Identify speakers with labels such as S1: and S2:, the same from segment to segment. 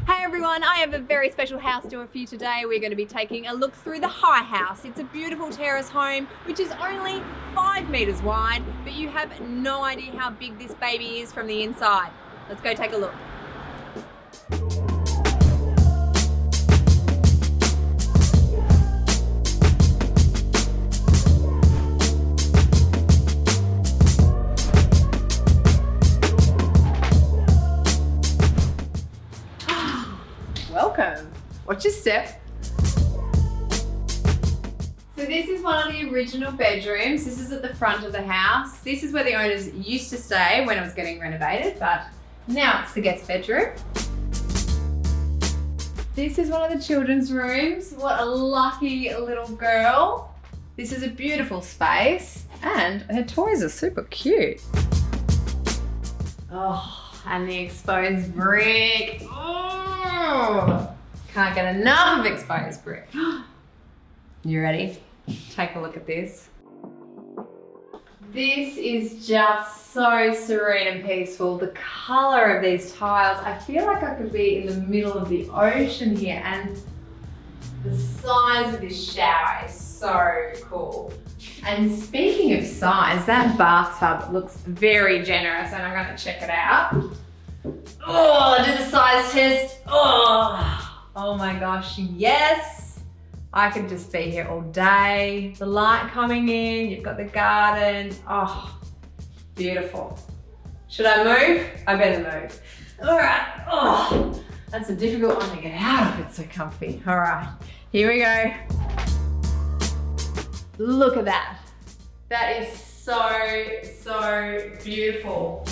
S1: Hey everyone, I have a very special house tour for you today. We're going to be taking a look through the high house. It's a beautiful terrace home which is only 5 meters wide, but you have no idea how big this baby is from the inside. Let's go take a look. Welcome. Watch your step. So this is one of the original bedrooms. This is at the front of the house. This is where the owners used to stay when it was getting renovated, but now it's the guest bedroom. This is one of the children's rooms. What a lucky little girl. This is a beautiful space and her toys are super cute. Oh, and the exposed brick. Oh, can't get enough of exposed brick. You ready? Take a look at this. This is just so serene and peaceful. The color of these tiles, I feel like I could be in the middle of the ocean here, and the size of this shower is so cool. And speaking of size, that bathtub looks very generous and I'm gonna check it out. Oh, do the size test. Oh my gosh, yes. I could just be here all day. The light coming in, you've got the garden. Oh, beautiful. Should I move? I better move. All right, oh, that's a difficult one to get out of, it's so comfy. All right, here we go. Look at that. That is so beautiful.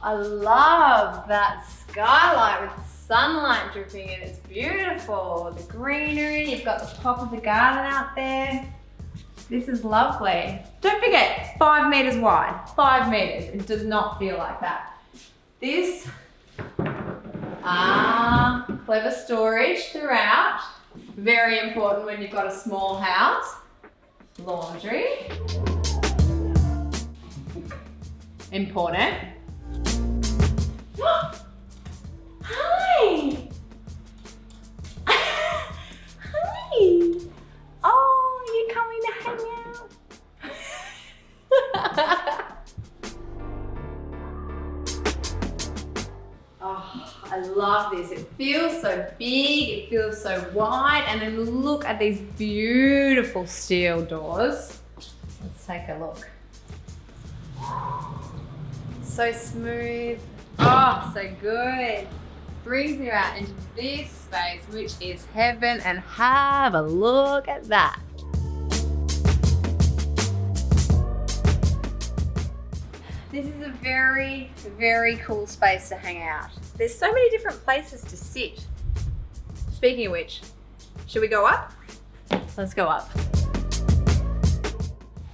S1: I love that skylight with the sunlight dripping in. It's beautiful. The greenery, you've got the top of the garden out there. This is lovely. Don't forget, 5 meters wide, 5 meters. It does not feel like that. This, clever storage throughout. Very important when you've got a small house. Laundry. Important. Hi! Hi! Oh, you're coming to hang out? Oh, I love this. It feels so big, it feels so wide, and then look at these beautiful steel doors. Let's take a look. So smooth. Oh, so good. Brings you out into this space, which is heaven, and have a look at that. This is a very cool space to hang out. There's so many different places to sit. Speaking of which, should we go up? Let's go up.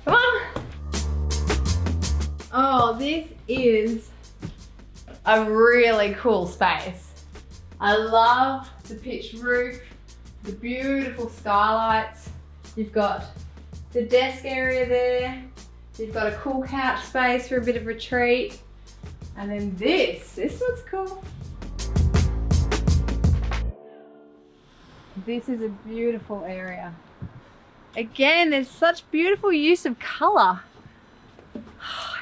S1: Come on. Oh, this is a really cool space. I love the pitched roof, the beautiful skylights. You've got the desk area there. You've got a cool couch space for a bit of retreat. And then this looks cool. This is a beautiful area. Again, there's such beautiful use of color.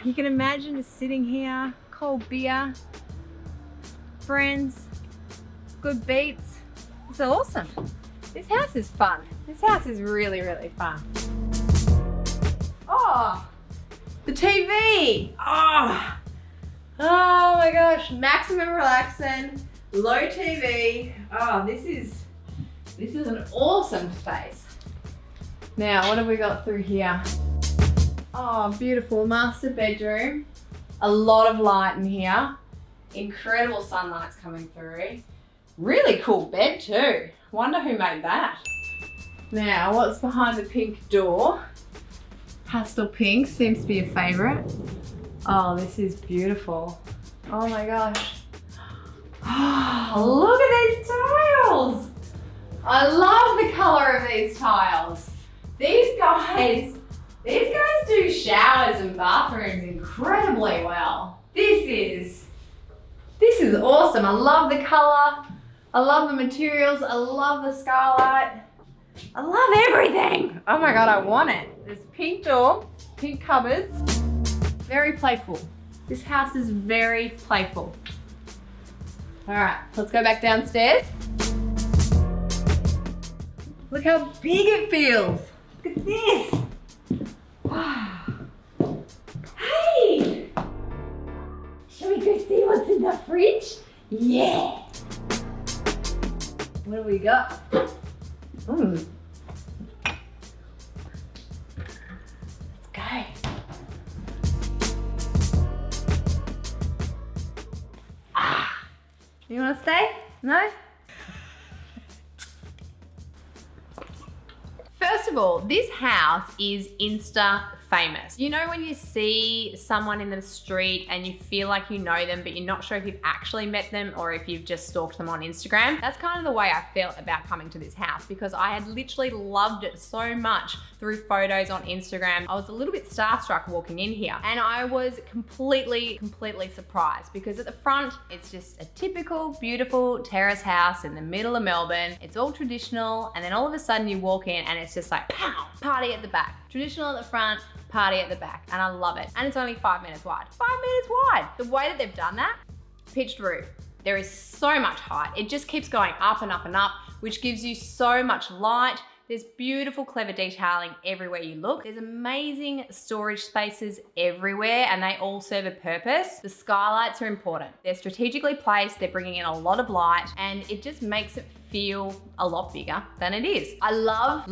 S1: You can imagine just sitting here, cold beer, friends, good beats. It's awesome. This house is fun. This house is really fun. Oh, the TV. Oh my gosh, maximum relaxing, low TV. Oh, this is an awesome space. Now, what have we got through here? Oh, beautiful master bedroom. A lot of light in here. Incredible sunlight's coming through. Really cool bed too. Wonder who made that. Now, what's behind the pink door? Pastel pink seems to be a favorite. Oh, this is beautiful. Oh my gosh. Oh, look at these tiles. I love the color of these tiles. These guys do showers and bathrooms incredibly well. This is This is awesome. I love the color. I love the materials. I love the skylight. I love everything. Oh my God, I want it. There's pink door, pink cupboards. Very playful. This house is very playful. All right, let's go back downstairs. Look how big it feels. Look at this. Wow. Hey! Shall we go see what's in the fridge? Yeah. What do we got? Let's go. You want to stay? No? First of all, this house is Insta famous. You know when you see someone in the street and you feel like you know them, but you're not sure if you've actually met them or if you've just stalked them on Instagram? That's kind of the way I felt about coming to this house, because I had literally loved it so much through photos on Instagram. I was a little bit starstruck walking in here, and I was completely surprised, because at the front, it's just a typical, beautiful terrace house in the middle of Melbourne. It's all traditional, and then all of a sudden you walk in and it's just like, pow, party at the back. Traditional at the front, party at the back, and I love it. And it's only 5 meters wide. 5 meters wide. The way that they've done that, pitched roof. There is so much height. It just keeps going up and up and up, which gives you so much light. There's beautiful, clever detailing everywhere you look. There's amazing storage spaces everywhere, and they all serve a purpose. The skylights are important. They're strategically placed, they're bringing in a lot of light, and it just makes it feel a lot bigger than it is. I love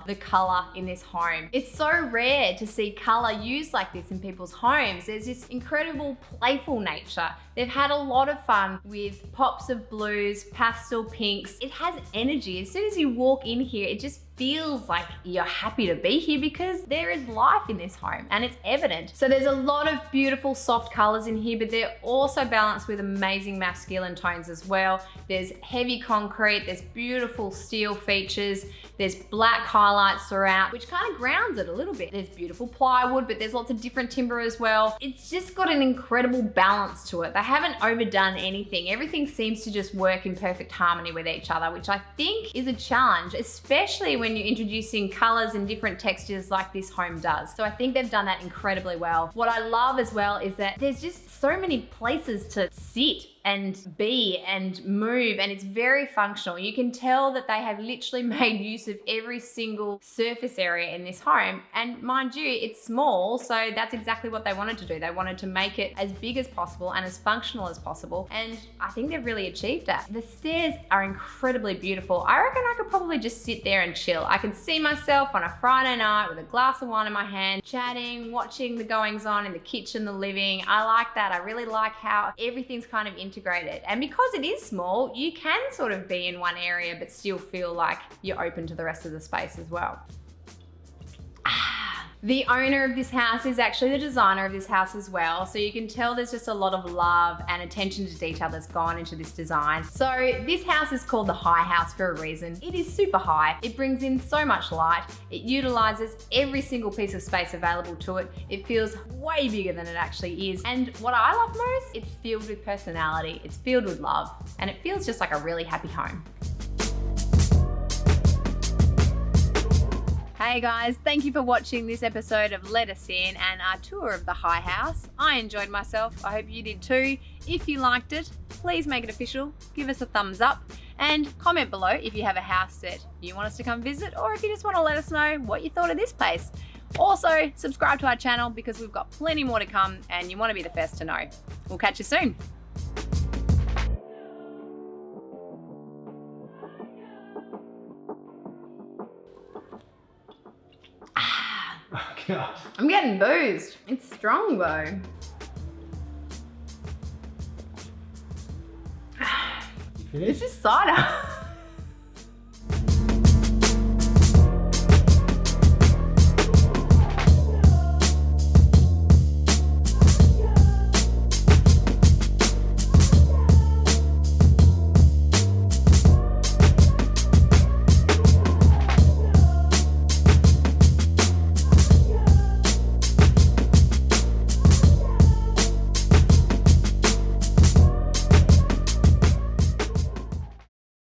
S1: the color in this home. It's so rare to see color used like this in people's homes. There's this incredible playful nature. They've had a lot of fun with pops of blues, pastel pinks. It has energy. As soon as you walk in here, it just feels like you're happy to be here, because there is life in this home and it's evident. So there's a lot of beautiful soft colors in here, but they're also balanced with amazing masculine tones as well. There's heavy concrete, there's beautiful steel features, there's black highlights throughout, which kind of grounds it a little bit. There's beautiful plywood, but there's lots of different timber as well. It's just got an incredible balance to it. They haven't overdone anything. Everything seems to just work in perfect harmony with each other, which I think is a challenge, especially when you're introducing colors and different textures like this home does. So I think they've done that incredibly well. What I love as well is that there's just so many places to sit and be and move, and it's very functional. You can tell that they have literally made use of every single surface area in this home, and mind you, it's small, so that's exactly what they wanted to do. They wanted to make it as big as possible and as functional as possible, and I think they've really achieved that. The stairs are incredibly beautiful. I reckon I could probably just sit there and chill. I can see myself on a Friday night with a glass of wine in my hand, chatting, watching the goings on in the kitchen, the living. I like that. I really like how everything's kind of integrated. And because it is small, you can sort of be in one area but still feel like you're open to the rest of the space as well. The owner of this house is actually the designer of this house as well. So you can tell there's just a lot of love and attention to detail that's gone into this design. So this house is called the High House for a reason. It is super high. It brings in so much light. It utilizes every single piece of space available to it. It feels way bigger than it actually is. And what I love most, it's filled with personality. It's filled with love, and it feels just like a really happy home. Hey guys, thank you for watching this episode of Let Us In and our tour of the High House. I enjoyed myself, I hope you did too. If you liked it, please make it official, give us a thumbs up, and comment below if you have a house that you want us to come visit, or if you just want to let us know what you thought of this place. Also, subscribe to our channel because we've got plenty more to come and you want to be the first to know. We'll catch you soon.
S2: God.
S1: I'm getting boozed. It's strong though.
S2: You finished?
S1: This is cider.